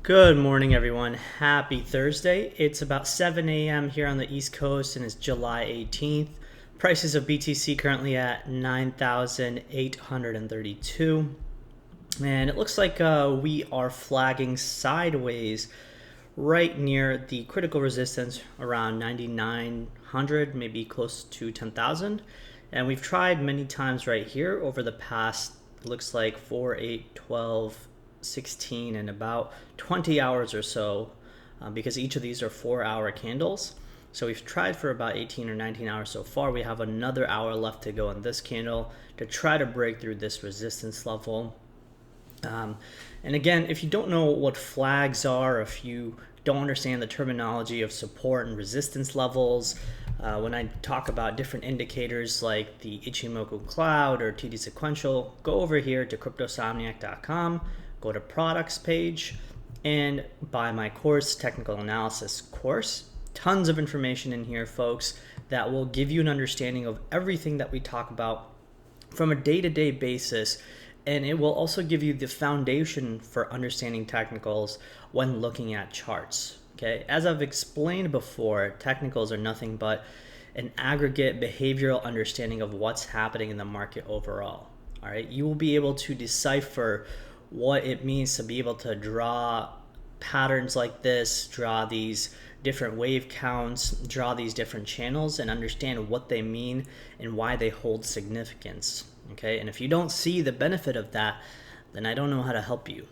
Good morning, everyone. Happy Thursday. It's about 7 a.m. here on the East Coast and it's July 18th. Prices of BTC currently at 9,832. And it looks like we are flagging sideways right near the critical resistance around 9,900, maybe close to 10,000. And we've tried many times right here over the past, looks like 4, 8, 12, 16 and about 20 hours or so, because each of these are 4-hour candles. So we've tried for about 18 or 19 hours so far. We have another hour left to go on this candle to try to break through this resistance level. And again, if you don't know what flags are, if you don't understand the terminology of support and resistance levels, when I talk about different indicators like the Ichimoku Cloud or TD Sequential, go over here to Cryptosomniac.com, go to products page, and buy my course, Technical Analysis course. Tons of information in here, folks, that will give you an understanding of everything that we talk about from a day-to-day basis, and it will also give you the foundation for understanding technicals when looking at charts. Okay, as I've explained before, technicals are nothing but an aggregate behavioral understanding of what's happening in the market overall. All right, you will be able to decipher what it means to be able to draw patterns like this, draw these different wave counts, draw these different channels, and understand what they mean and why they hold significance. Okay, and if you don't see the benefit of that, then I don't know how to help you.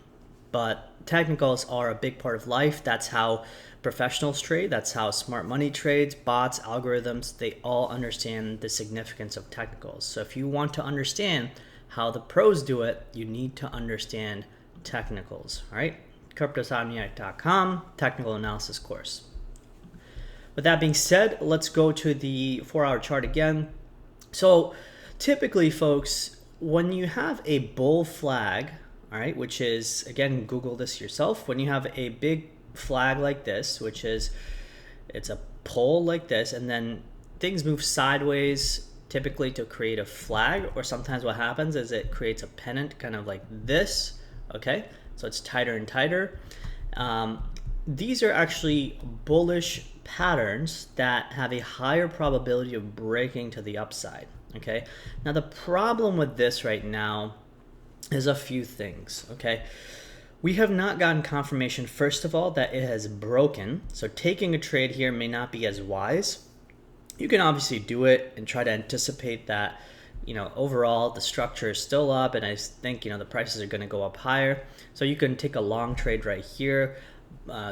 But technicals are a big part of life. That's how professionals trade. That's how smart money trades, bots, algorithms, they all understand the significance of technicals. So if you want to understand how the pros do it, you need to understand technicals. All right, Cryptosomniac.com, technical analysis course. With that being said, let's go to the 4-hour chart again. So typically, folks, when you have a bull flag, all right, which is, again, Google this yourself, when you have a big flag like this, which is, it's a pole like this, and then things move sideways typically to create a flag, or sometimes what happens is it creates a pennant kind of like this. Okay, so it's tighter and tighter. These are actually bullish patterns that have a higher probability of breaking to the upside. Okay, now the problem with this right now is a few things. Okay, we have not gotten confirmation, first of all, that it has broken, so taking a trade here may not be as wise. You can obviously do it and try to anticipate that, overall the structure is still up, and I think, the prices are going to go up higher. So you can take a long trade right here,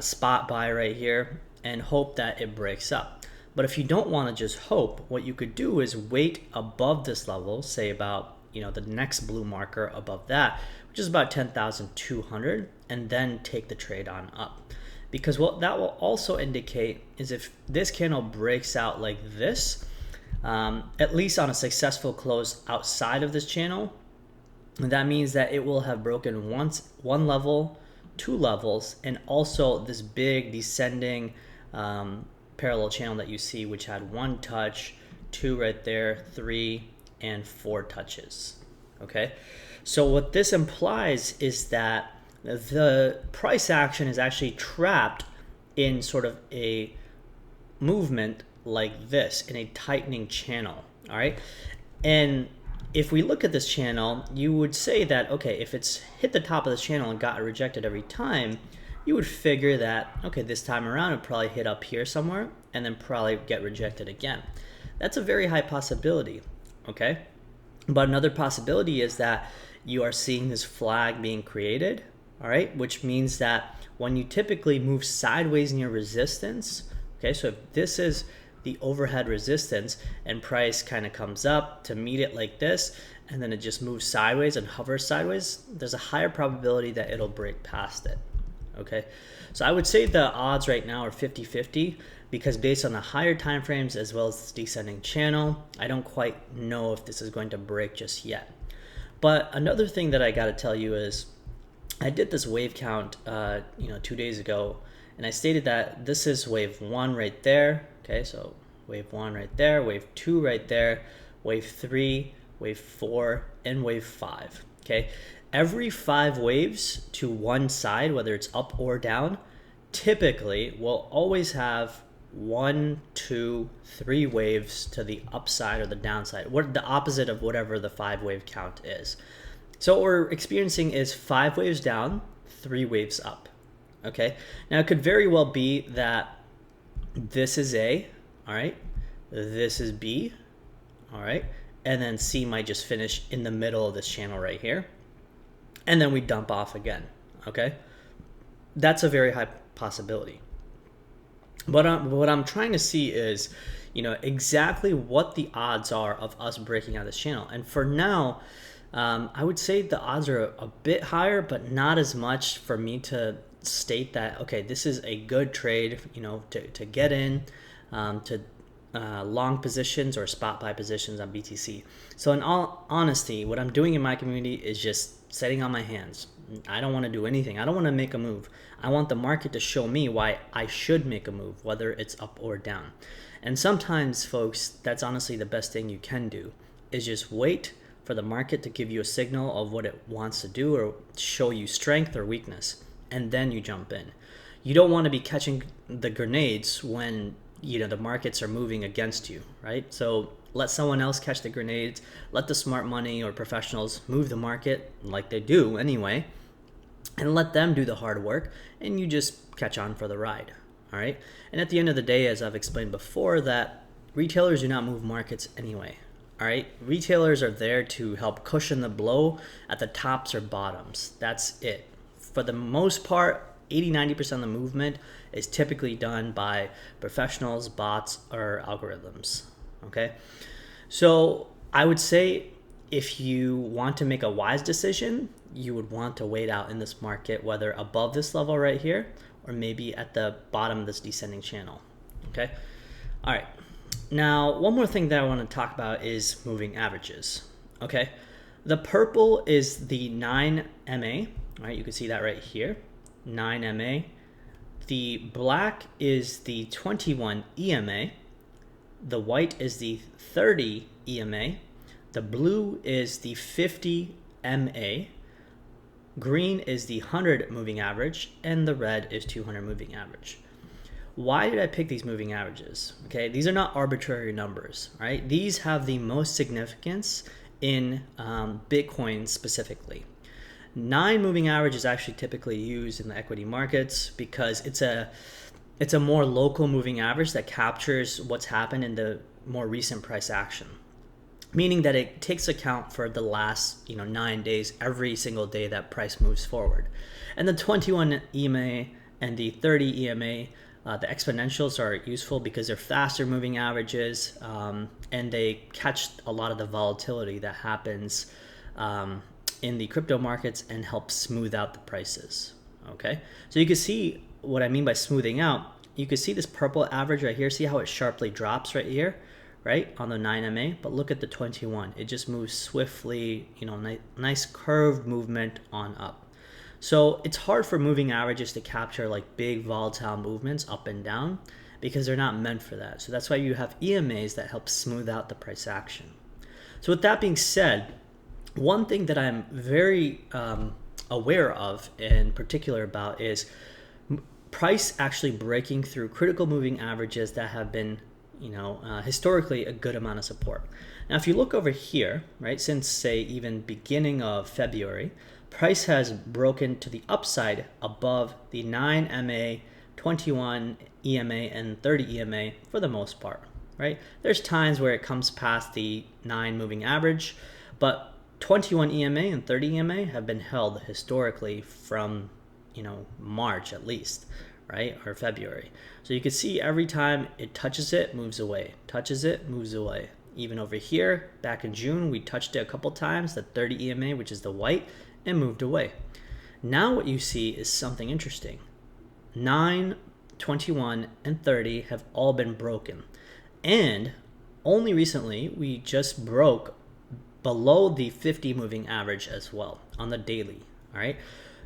spot buy right here, and hope that it breaks up. But if you don't want to just hope, what you could do is wait above this level, say about, the next blue marker above that, which is about 10,200, and then take the trade on up. Because what that will also indicate is if this candle breaks out like this, at least on a successful close outside of this channel, that means that it will have broken one level, 2 levels, and also this big descending parallel channel that you see, which had 1 touch, 2 right there, 3, and 4 touches. Okay, so what this implies is that the price action is actually trapped in sort of a movement like this, in a tightening channel. All right, and if we look at this channel, you would say that, okay, if it's hit the top of this channel and got rejected every time, you would figure that, okay, this time around it probably hit up here somewhere and then probably get rejected again. That's a very high possibility. Okay, but another possibility is that you are seeing this flag being created. All right, which means that when you typically move sideways near resistance, okay, so if this is the overhead resistance and price kind of comes up to meet it like this, and then it just moves sideways and hovers sideways, there's a higher probability that it'll break past it. Okay, so I would say the odds right now are 50-50, because based on the higher time frames as well as this descending channel, I don't quite know if this is going to break just yet. But another thing that I got to tell you is, I did this wave count 2 days ago, and I stated that this is wave 1 right there. Okay, so wave 1 right there, wave 2 right there, wave 3, wave 4, and wave 5. Okay, every 5 waves to one side, whether it's up or down, typically will always have 1, 2, 3 waves to the upside or the downside, what the opposite of whatever the 5-wave count is. So what we're experiencing is 5 waves down, 3 waves up. Okay, now it could very well be that this is A, all right, this is B, all right, and then C might just finish in the middle of this channel right here, and then we dump off again. Okay, that's a very high possibility. But what I'm trying to see is, exactly what the odds are of us breaking out of this channel. And for now, I would say the odds are a bit higher, but not as much for me to state that, okay, this is a good trade, to get in, to long positions or spot buy positions on BTC. So in all honesty, what I'm doing in my community is just sitting on my hands. I don't want to do anything. I don't want to make a move. I want the market to show me why I should make a move, whether it's up or down. And sometimes, folks, that's honestly the best thing you can do, is just wait for the market to give you a signal of what it wants to do or show you strength or weakness, and then you jump in. You don't want to be catching the grenades when the markets are moving against you, right? So let someone else catch the grenades. Let the smart money or professionals move the market like they do anyway, and let them do the hard work, and you just catch on for the ride. All right. And at the end of the day, as I've explained before, that retailers do not move markets anyway. All right. Retailers are there to help cushion the blow at the tops or bottoms. That's it. For the most part, 80-90% of the movement is typically done by professionals, bots, or algorithms. Okay. So I would say if you want to make a wise decision, you would want to wait out in this market, whether above this level right here or maybe at the bottom of this descending channel. Okay. All right. Now, one more thing that I want to talk about is moving averages. Okay. The purple is the 9 MA. All right. You can see that right here. 9 MA. The black is the 21 EMA. The white is the 30 EMA. The blue is the 50 MA. Green is the 100 moving average, and the red is 200 moving average. Why did I pick these moving averages? Okay, these are not arbitrary numbers, right? These have the most significance in Bitcoin specifically. 9 moving average is actually typically used in the equity markets because it's a more local moving average that captures what's happened in the more recent price action, meaning that it takes account for the last 9 days, every single day that price moves forward. And the 21 EMA and the 30 EMA, the exponentials are useful because they're faster moving averages, and they catch a lot of the volatility that happens in the crypto markets and help smooth out the prices. Okay, so you can see what I mean by smoothing out. You can see this purple average right here. See how it sharply drops right here, right, on the 9 MA, but look at the 21. It just moves swiftly, nice curved movement on up. So it's hard for moving averages to capture like big volatile movements up and down because they're not meant for that. So that's why you have EMAs that help smooth out the price action. So with that being said, one thing that I'm very aware of in particular about is price actually breaking through critical moving averages that have been historically a good amount of support. Now, if you look over here, right, since say even beginning of February, price has broken to the upside above the 9 MA, 21 EMA, and 30 EMA for the most part, right? There's times where it comes past the 9 moving average, but 21 EMA and 30 EMA have been held historically from, March at least, right, or February. So you can see every time it touches it, moves away, touches it, moves away. Even over here, back in June, we touched it a couple times, the 30 EMA, which is the white, and moved away. Now what you see is something interesting. 9, 21, and 30 have all been broken. And only recently, we just broke below the 50 moving average as well on the daily, all right?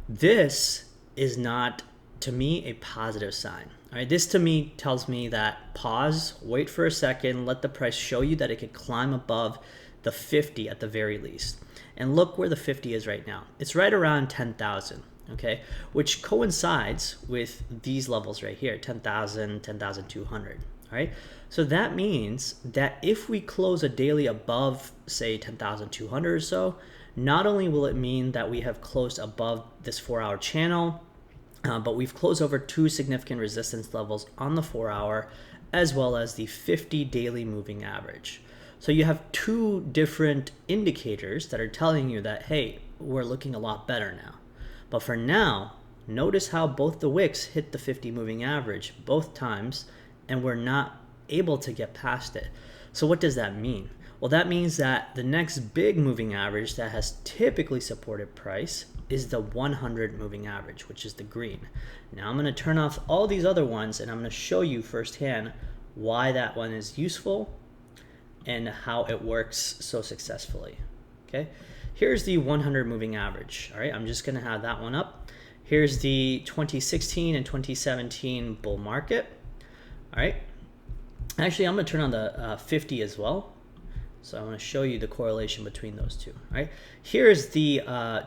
This is not, to me, a positive sign. All right, this to me tells me that pause, wait for a second, let the price show you that it could climb above the 50 at the very least. and look where the 50 is right now. It's right around 10,000, okay, which coincides with these levels right here, 10,000, 10,200. All right, so that means that if we close a daily above, say, 10,200 or so, not only will it mean that we have closed above this 4-hour channel, but we've closed over 2 significant resistance levels on the 4-hour, as well as the 50 daily moving average. So you have 2 different indicators that are telling you that, hey, we're looking a lot better now. But for now, notice how both the wicks hit the 50 moving average both times, and we're not able to get past it. So what does that mean? Well, that means that the next big moving average that has typically supported price is the 100 moving average, which is the green. Now I'm going to turn off all these other ones, and I'm going to show you firsthand why that one is useful and how it works so successfully. Okay, here's the 100 moving average. All right, I'm just going to have that one up. Here's the 2016 and 2017 bull market. All right, actually I'm going to turn on the 50 as well. So I want to show you the correlation between those two. Right, here's the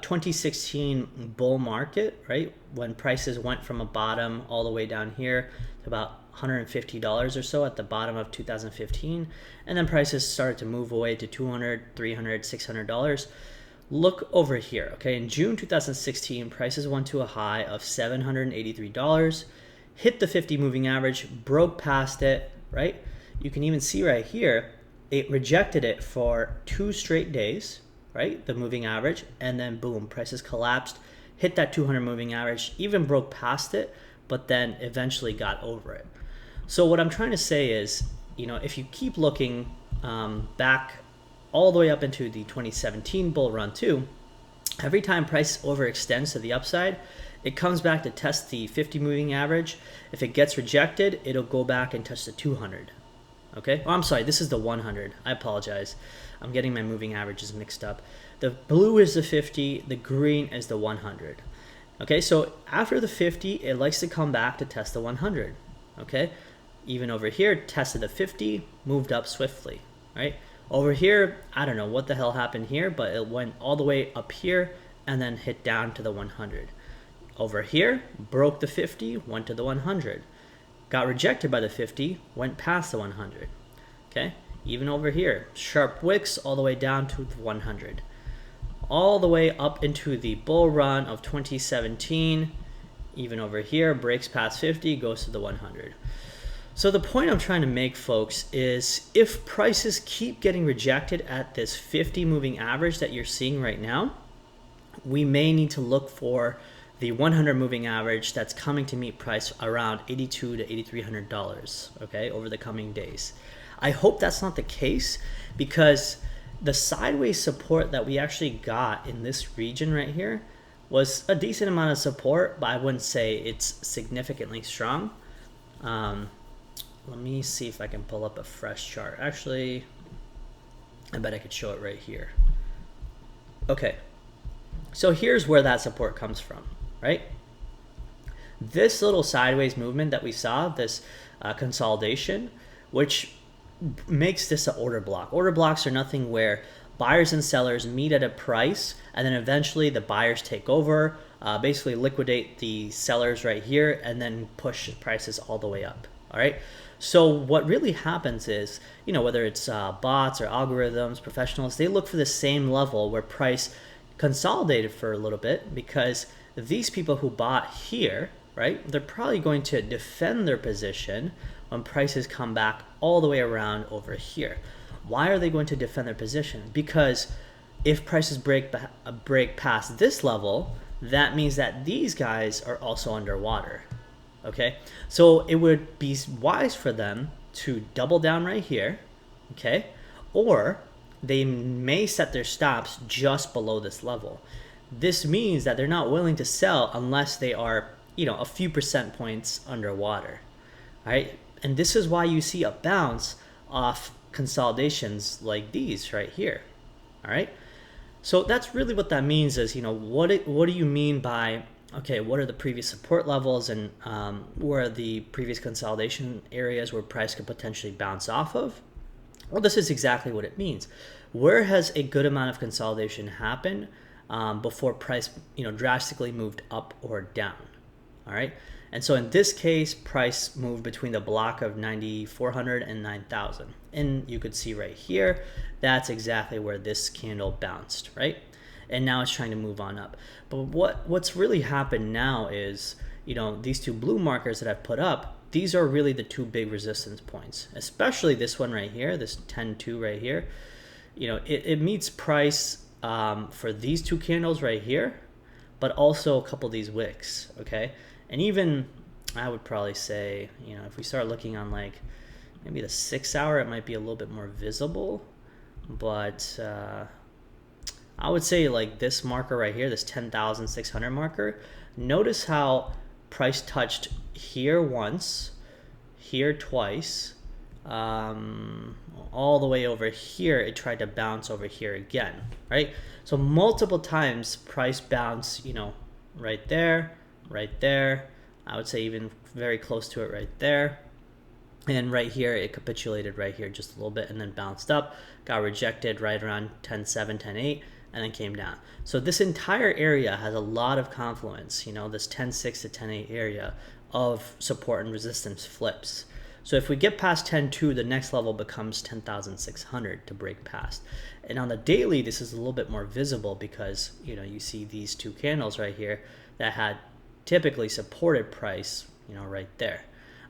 2016 bull market, right, when prices went from a bottom all the way down here to about $150 or so at the bottom of 2015, and then prices started to move away to $200, $300, $600. Look over here, okay, in June 2016, prices went to a high of $783, hit the 50 moving average, broke past it, right? You can even see right here, it rejected it for 2 straight days, right, the moving average, and then boom, prices collapsed, hit that 200 moving average, even broke past it, but then eventually got over it. So what I'm trying to say is, you know, if you keep looking back all the way up into the 2017 bull run too, every time price overextends to the upside, it comes back to test the 50 moving average. If it gets rejected, it'll go back and touch the 200. Okay, oh, I'm sorry, this is the 100. I apologize. I'm getting my moving averages mixed up. The blue is the 50, the green is the 100. Okay, so after the 50, it likes to come back to test the 100. Okay, even over here, tested the 50, moved up swiftly, right? Over here, I don't know what the hell happened here, but it went all the way up here and then hit down to the 100. Over here, broke the 50, went to the 100. Got rejected by the 50, went past the 100. Okay, even over here, sharp wicks all the way down to the 100. All the way up into the bull run of 2017, even over here, breaks past 50, goes to the 100. So the point I'm trying to make, folks, is if prices keep getting rejected at this 50 moving average that you're seeing right now, we may need to look for the 100 moving average that's coming to meet price around $82 to $8,300, okay, over the coming days. I hope that's not the case, because the sideways support that we actually got in this region right here was a decent amount of support, but I wouldn't say it's significantly strong. Let me see if I can pull up a fresh chart. Actually, I bet I could show it right here. Okay, so here's where that support comes from, right? This little sideways movement that we saw, this consolidation, which makes this an order block. Order blocks are nothing where buyers and sellers meet at a price, and then eventually the buyers take over, basically liquidate the sellers right here, and then push prices all the way up. All right. So what really happens is, you know, whether it's bots or algorithms, professionals, they look for the same level where price consolidated for a little bit, because these people who bought here, right, they're probably going to defend their position when prices come back all the way around over here. Why are they going to defend their position? Because if prices break past this level, that means that these guys are also underwater. Okay, so it would be wise for them to double down right here, okay, or they may set their stops just below this level. This means that they're not willing to sell unless they are, you know, a few percent points underwater. All right, and this is why you see a bounce off consolidations like these right here. All right, so that's really what that means is, you know, what do you mean by, okay, what are the previous support levels, and where are the previous consolidation areas where price could potentially bounce off of? Well, this is exactly what it means. Where has a good amount of consolidation happened before price, drastically moved up or down? All right. And so in this case, price moved between the block of 9,400 and 9,000. And you could see right here, that's exactly where this candle bounced, right? And now it's trying to move on up. But what's really happened now is, these two blue markers that I've put up, these are really the two big resistance points, especially this one right here, this 10-2 right here. It meets price for these two candles right here, but also a couple of these wicks, okay? And even, I would probably say, if we start looking on like maybe the 6 hour, it might be a little bit more visible, but I would say like this marker right here, this 10,600 marker, notice how price touched here once, here twice, all the way over here, it tried to bounce over here again, right? So multiple times price bounced, right there, I would say even very close to it right there. And right here, it capitulated right here just a little bit and then bounced up, got rejected right around 10.7, 10.8, and then came down. So this entire area has a lot of confluence, this 10.6 to 10.8 area of support and resistance flips. So if we get past 10.2, the next level becomes 10,600 to break past. And on the daily, this is a little bit more visible because, you see these two candles right here that had typically supported price, right there,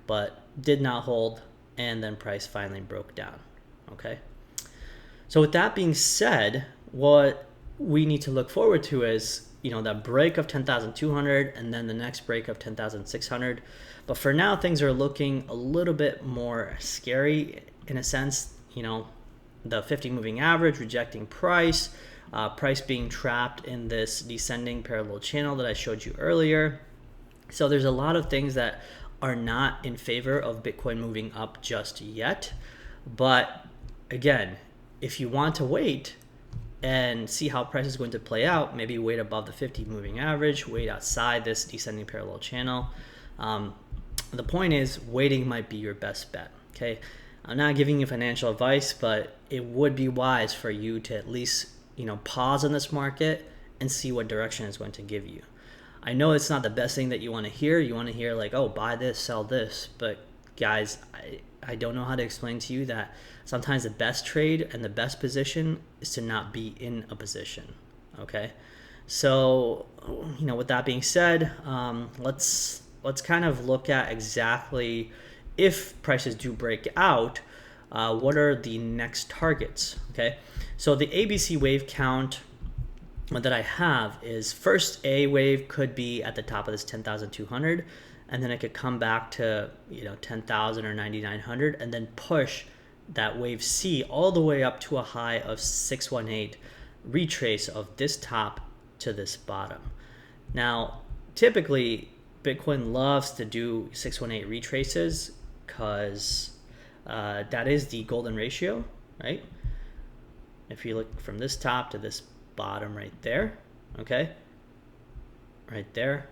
but did not hold, and then price finally broke down, okay? So with that being said, what we need to look forward to is, that break of 10,200 and then the next break of 10,600. But for now, things are looking a little bit more scary in a sense, the 50 moving average rejecting price, price being trapped in this descending parallel channel that I showed you earlier. So there's a lot of things that are not in favor of Bitcoin moving up just yet. But again, if you want to wait and see how price is going to play out, maybe wait above the 50 moving average, wait outside this descending parallel channel. The point is, waiting might be your best bet, okay? I'm not giving you financial advice, but it would be wise for you to at least, pause on this market and see what direction it's going to give you. I know it's not the best thing that you want to hear. You want to hear like, oh, buy this, sell this. But guys, I don't know how to explain to you that sometimes the best trade and the best position is to not be in a position, okay? So, with that being said, let's kind of look at exactly if prices do break out, what are the next targets, okay? So the ABC wave count that I have is first A wave could be at the top of this 10,200, and then it could come back to 10,000 or 9,900 and then push that wave C all the way up to a high of 618, retrace of this top to this bottom. Now typically Bitcoin loves to do 618 retraces because that is the golden ratio, right? If you look from this top to this bottom right there, okay, right there,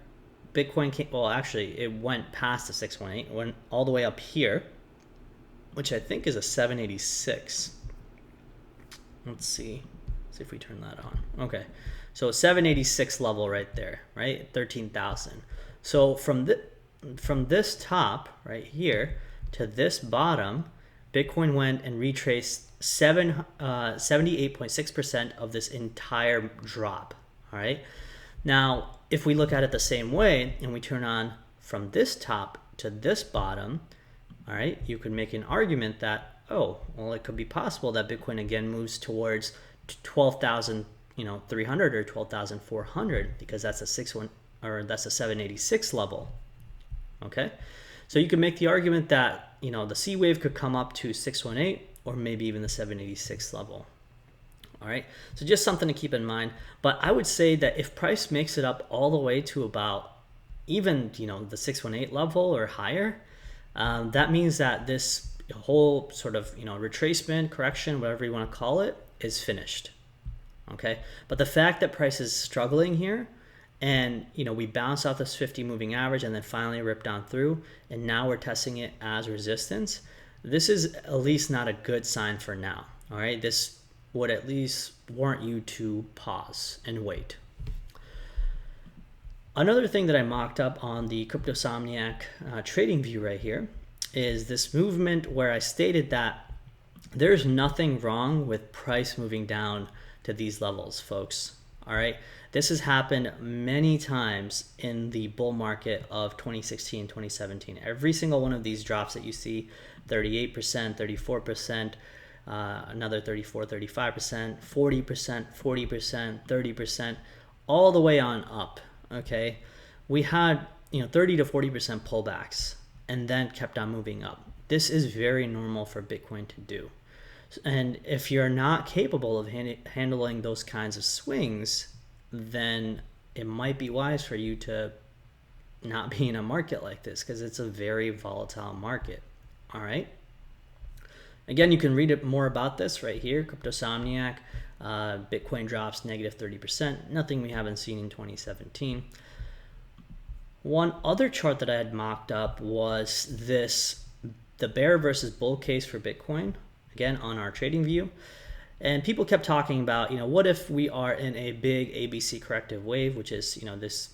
Bitcoin came, well actually it went past the 618, it went all the way up here, which I think is a 786. Let's see if we turn that on. Okay, so 786 level right there, right, 13,000. So from this top right here to this bottom, Bitcoin went and retraced 78.6% of this entire drop. All right. Now, if we look at it the same way and we turn on from this top to this bottom, all right, you could make an argument that, oh, well, it could be possible that Bitcoin again moves towards 12,300 or 12,400 because that's a 786 level. Okay, so you can make the argument that the C wave could come up to 618 or maybe even the 786 level. All right, so just something to keep in mind. But I would say that if price makes it up all the way to about even the 618 level or higher, that means that this whole sort of retracement, correction, whatever you want to call it, is finished. Okay, but the fact that price is struggling here, and we bounced off this 50 moving average and then finally ripped down through, and now we're testing it as resistance, this is at least not a good sign for now. All right, this would at least warrant you to pause and wait. Another thing that I mocked up on the Cryptosomniac trading view right here is this movement where I stated that there's nothing wrong with price moving down to these levels, folks. All right, this has happened many times in the bull market of 2016, 2017. Every single one of these drops that you see, 38%, 34%, another 34, 35%, 40%, 40%, 30%, all the way on up. Okay, we had 30 to 40% pullbacks and then kept on moving up. This is very normal for Bitcoin to do. And if you're not capable of handling those kinds of swings, then it might be wise for you to not be in a market like this, because it's a very volatile market. All right. Again, you can read more about this right here. Cryptosomniac, Bitcoin drops negative 30%. Nothing we haven't seen in 2017. One other chart that I had mocked up was the bear versus bull case for Bitcoin, again on our trading view. And people kept talking about, what if we are in a big ABC corrective wave, which is, this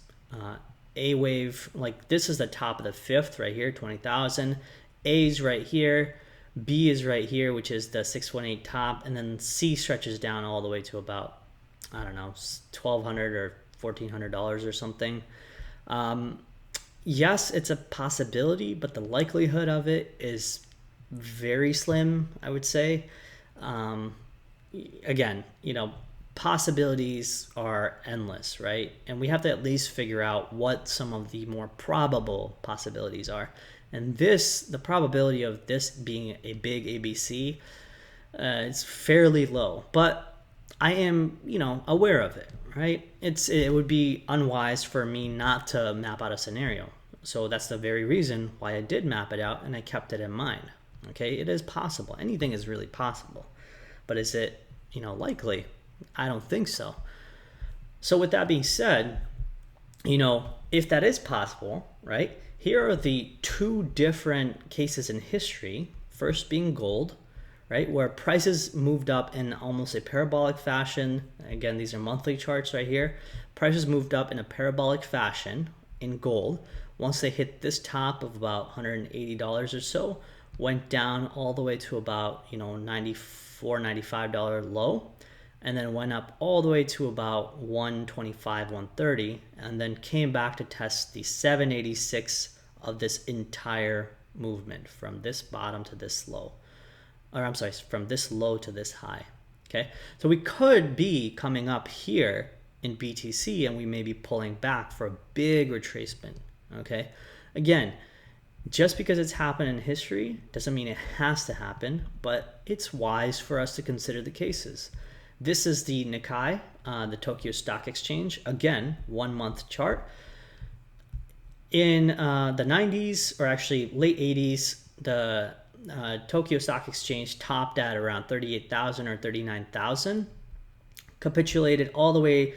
A wave, like this is the top of the fifth right here, 20,000. A's right here. B is right here, which is the 618 top. And then C stretches down all the way to about, I don't know, $1,200 or $1,400 or something. Yes, it's a possibility, but the likelihood of it is very slim, I would say. Again, possibilities are endless, right? And we have to at least figure out what some of the more probable possibilities are. And the probability of this being a big ABC, it's fairly low, but I am, aware of it, right? It would be unwise for me not to map out a scenario. So that's the very reason why I did map it out and I kept it in mind. Okay, it is possible. Anything is really possible. But is it, likely? I don't think so. So with that being said, if that is possible, right? Here are the two different cases in history. First being gold, right? Where prices moved up in almost a parabolic fashion. Again, these are monthly charts right here. Prices moved up in a parabolic fashion in gold. Once they hit this top of about $180 or so, went down all the way to about, $94, $95 low, and then went up all the way to about 125, 130, and then came back to test the 786 of this entire movement from this bottom to this low. Or I'm sorry, from this low to this high. Okay, so we could be coming up here in BTC and we may be pulling back for a big retracement. Okay, again, just because it's happened in history doesn't mean it has to happen, but it's wise for us to consider the cases. This is the Nikkei, the Tokyo Stock Exchange. Again, 1 month chart. In the 90s, or actually late 80s, the Tokyo Stock Exchange topped at around 38,000 or 39,000, capitulated all the way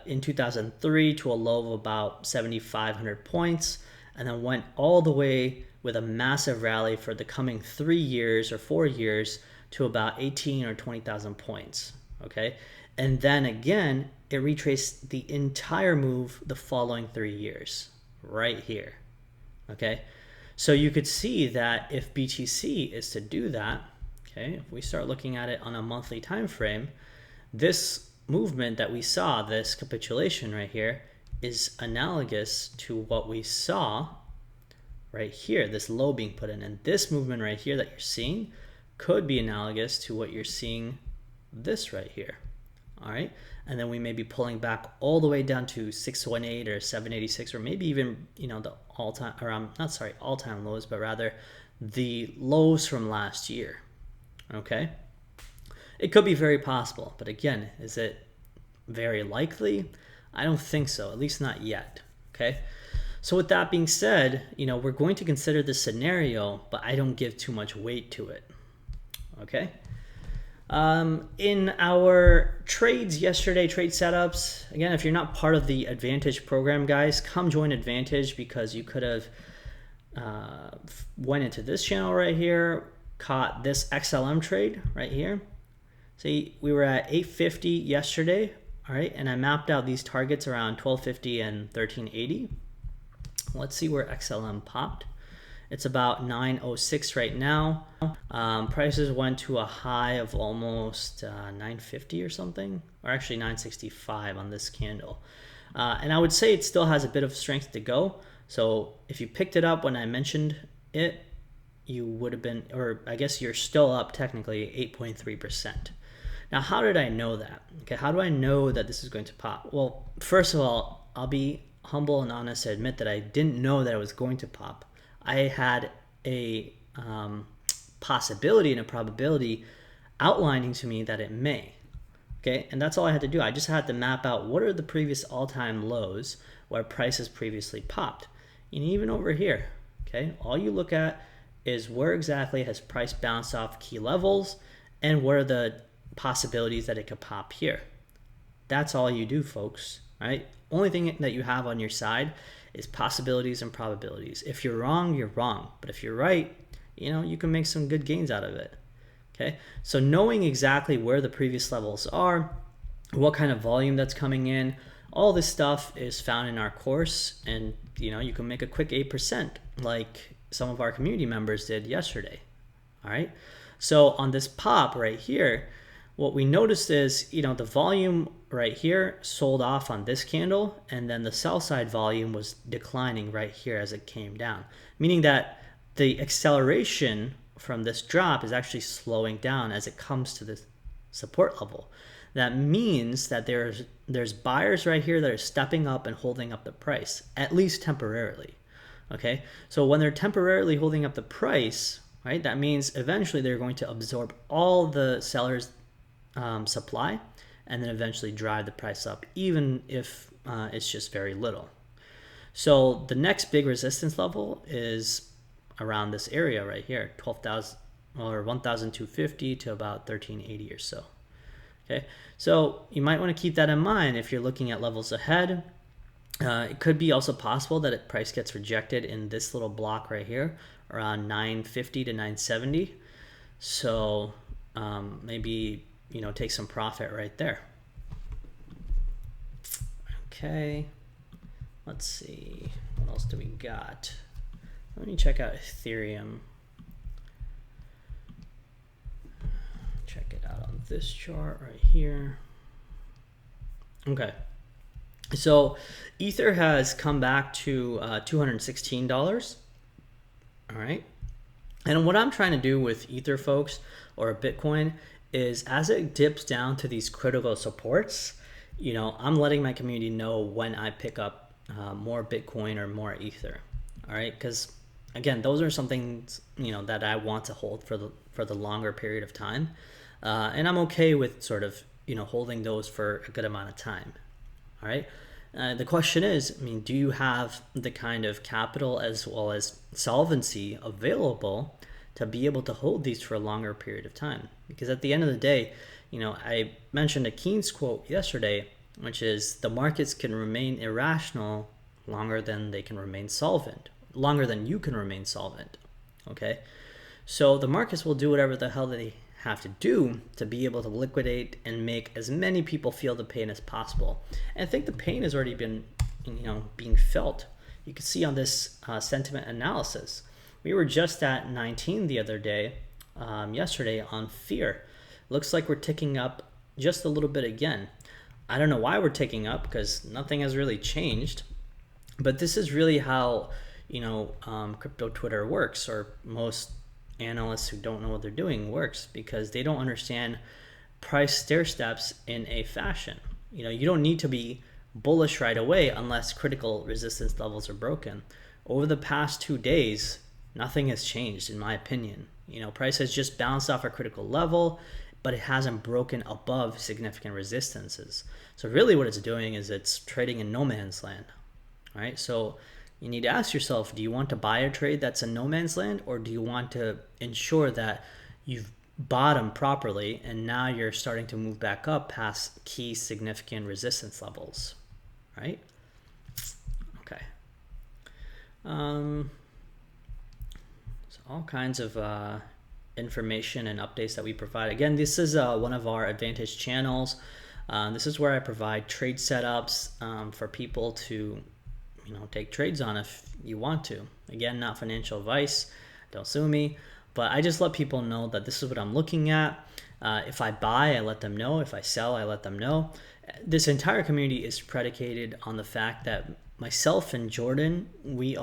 in 2003 to a low of about 7,500 points, and then went all the way with a massive rally for the coming 3 years or 4 years to about 18 or 20,000 points. Okay, and then again it retraced the entire move the following 3 years right here. Okay, so you could see that if BTC is to do that, okay, if we start looking at it on a monthly time frame, this movement that we saw, this capitulation right here, is analogous to what we saw right here, this low being put in. And this movement right here that you're seeing could be analogous to what you're seeing this right here. All right, and then we may be pulling back all the way down to 618 or 786, or maybe even the all-time, or all-time lows, but rather the lows from last year. Okay, it could be very possible, but again, is it very likely? I don't think so, at least not yet. Okay, so with that being said, we're going to consider this scenario, but I don't give too much weight to it. Okay, in our trades yesterday, trade setups, again, if you're not part of the Advantage program, guys, come join Advantage, because you could have went into this channel right here, caught this XLM trade right here. See, we were at 850 yesterday, all right, and I mapped out these targets around 1250 and 1380. Let's see where XLM popped. It's about 906 right now. Prices went to a high of almost 950 or something, or actually 965 on this candle. And I would say it still has a bit of strength to go. So if you picked it up when I mentioned it, you would have been, or I guess you're still up technically 8.3%. Now, how did I know that? Okay, how do I know that this is going to pop? Well, first of all, I'll be humble and honest to admit that I didn't know that it was going to pop. I had a possibility and a probability outlining to me that it may. Okay, and that's all I had to do. I just had to map out what are the previous all-time lows where prices previously popped. And even over here, okay, all you look at is where exactly has price bounced off key levels and what are the possibilities that it could pop here. That's all you do, folks, right? Only thing that you have on your side is possibilities and probabilities. If you're wrong, you're wrong. But if you're right, you can make some good gains out of it. Okay, so knowing exactly where the previous levels are, what kind of volume that's coming in, all this stuff is found in our course, and you can make a quick 8% like some of our community members did yesterday. All right, so on this pop right here, what we noticed is the volume right here sold off on this candle, and then the sell side volume was declining right here as it came down, meaning that the acceleration from this drop is actually slowing down as it comes to this support level. That means that there's buyers right here that are stepping up and holding up the price, at least temporarily. Okay, so when they're temporarily holding up the price, right, that means eventually they're going to absorb all the sellers' supply and then eventually drive the price up, even if it's just very little. So the next big resistance level is around this area right here, 12,000 or 1,250 to about 1,380 or so. Okay, so you might want to keep that in mind if you're looking at levels ahead. It could be also possible that price gets rejected in this little block right here around 950 to 970. So maybe take some profit right there. Okay, let's see, what else do we got? Let me check out Ethereum. Check it out on this chart right here. Okay, so Ether has come back to $216. All right, and what I'm trying to do with Ether, folks, or Bitcoin, is as it dips down to these critical supports, I'm letting my community know when I pick up more Bitcoin or more Ether. All right, because again, those are some things that I want to hold for the longer period of time, and I'm okay with sort of holding those for a good amount of time. All right, the question is, do you have the kind of capital as well as solvency available to be able to hold these for a longer period of time? Because at the end of the day, I mentioned a Keynes quote yesterday, which is the markets can remain irrational longer than they can remain solvent. Longer than you can remain solvent. Okay, so the markets will do whatever the hell they have to do to be able to liquidate and make as many people feel the pain as possible. And I think the pain has already been being felt. You can see on this sentiment analysis, we were just at 19 the other day, yesterday, on fear. Looks like we're ticking up just a little bit again. I don't know why we're ticking up, because nothing has really changed, but this is really how crypto Twitter works, or most analysts who don't know what they're doing works, because they don't understand price stair steps in a fashion. You don't need to be bullish right away unless critical resistance levels are broken. Over the past 2 days, nothing has changed, in my opinion. Price has just bounced off a critical level, but it hasn't broken above significant resistances. So really what it's doing is it's trading in no man's land. All right, so you need to ask yourself, do you want to buy a trade that's in no man's land, or do you want to ensure that you've bottomed properly and now you're starting to move back up past key significant resistance levels, right? Okay. all kinds of information and updates that we provide. Again, this is one of our advantage channels. This is where I provide trade setups for people to, take trades on if you want to. Again, not financial advice. Don't sue me. But I just let people know that this is what I'm looking at. If I buy, I let them know. If I sell, I let them know. This entire community is predicated on the fact that myself and Jordan, we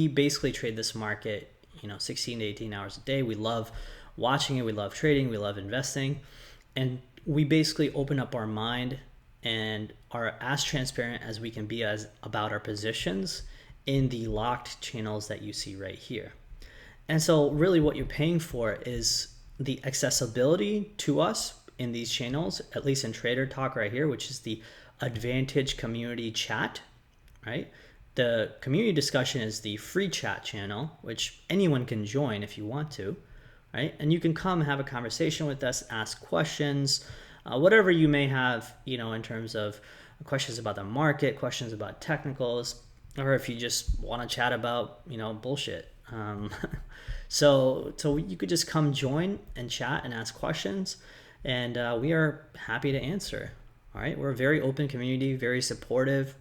basically trade this market, 16 to 18 hours a day. We love watching it. We love trading. We love investing. And we basically open up our mind and are as transparent as we can be about our positions in the locked channels that you see right here. And so really what you're paying for is the accessibility to us in these channels, at least in Trader Talk right here, which is the Advantage Community Chat, right? The community discussion is the free chat channel, which anyone can join if you want to, right? And you can come have a conversation with us, ask questions, whatever you may have, in terms of questions about the market, questions about technicals, or if you just want to chat about, bullshit. So you could just come join and chat and ask questions, and we are happy to answer. All right, we're a very open community, very supportive,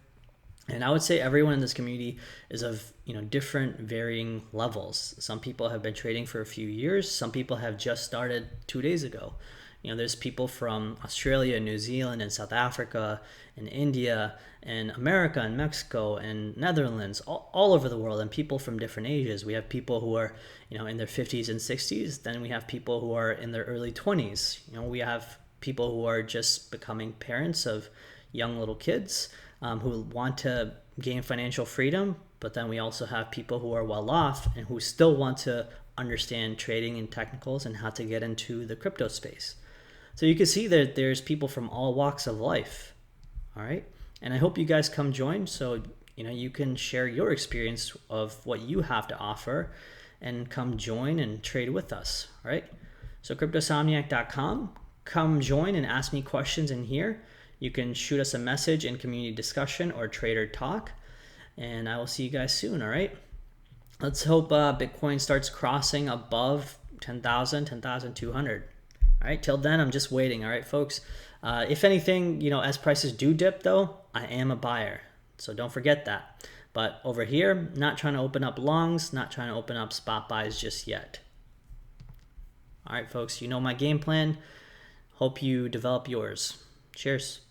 and I would say everyone in this community is of different varying levels. Some people have been trading for a few years. Some people have just started 2 days ago. There's people from Australia, New Zealand, and South Africa, and India, and America, and Mexico, and Netherlands, all over the world, and people from different ages. We have people who are, in their 50s and 60s. Then we have people who are in their early 20s. We have people who are just becoming parents of young little kids who want to gain financial freedom. But then we also have people who are well off and who still want to understand trading and technicals and how to get into the crypto space. So you can see that there's people from all walks of life. All right. And I hope you guys come join so you can share your experience of what you have to offer and come join and trade with us. All right. So cryptosomniac.com, come join and ask me questions in here. You can shoot us a message in community discussion or Trader Talk, and I will see you guys soon. All right. Let's hope Bitcoin starts crossing above 10,000, 10,200. All right, till then, I'm just waiting. All right, folks. If anything, as prices do dip, though, I am a buyer. So don't forget that. But over here, not trying to open up longs, not trying to open up spot buys just yet. All right, folks, you know my game plan. Hope you develop yours. Cheers.